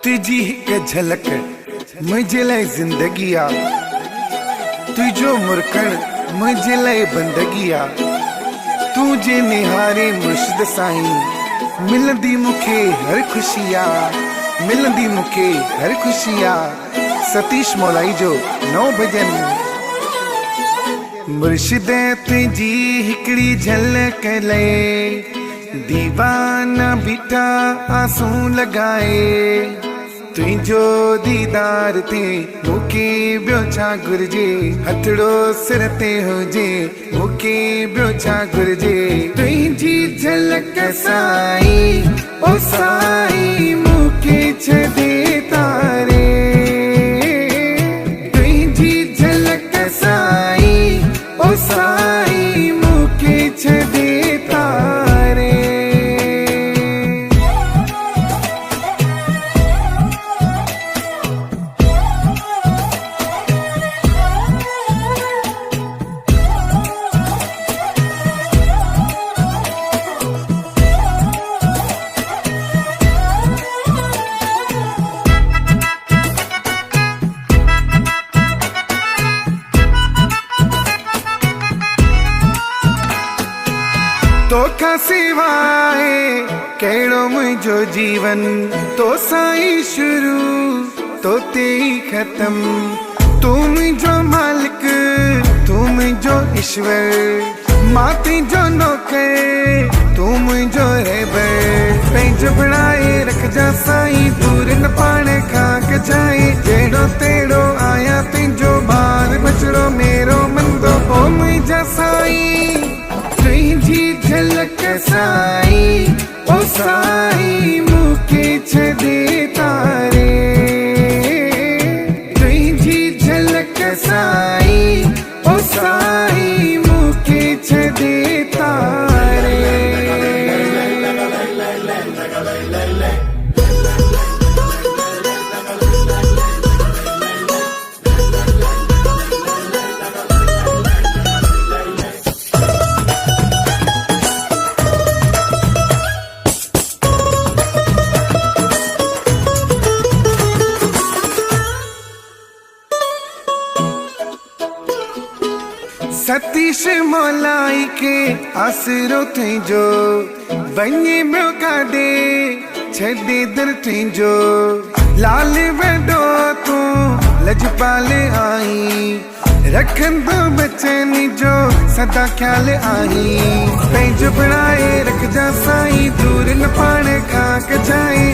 तुझी एक झलक मुझे लाइ जिंदगी आ, तुझो मुरकण मुझे लाइ बंदगी आ। तुझे निहारे मुर्शिद साईं मिलंदी मुखे हर खुशिया, मिलंदी मुखे हर खुशिया। सतीश मौलाई जो नौ भजन। मुर्शिद तुझी हिकड़ी झलक ले दीवाना बीठा आंसू लगाए। तुझो दीदार ते मुखे ॿियो छा घुर्जे, हथड़ो सिर ते हुजे मुखे ॿियो छा घुर्जे। तुझी झलक साईं ओ साईं मुखे छॾे तारे। तुझी झलक साईं ओ साईं मुखे छॾे तारे। तोखा सिवाए कहिड़ो मुंहिंजो जीवन, तो साईं शुरू तो ते ही ख़त्म। तू मुंहिंजो मालिक तू मुंहिंजो ईश्वर, मां तुंहिंजो नौकर तू मुंहिंजो रहबर। पंहिंजो बणाए रखजा साईं दूर न पाण खां कजाए। जहिड़ो तहिड़ो आया तुंहिंजो ॿार बचड़ो मेरो मंदो ओ मुंहिंजा साईं। तुझी झलक साईं ओ साईं मुखे छॾे तारे। तुझी झलक साईं ओ साईं मुखे छॾे तारे। सतीश मौलाई के आसरो तुझो, वञे ॿियो काॾे छॾे दर तुझो। लाल वॾो तूं लजपाल आई, रखंदो बचन जो सदा ख्याल आई। पंहिंजो बणाए रखजा साईं दूर न पाण खां कजाए।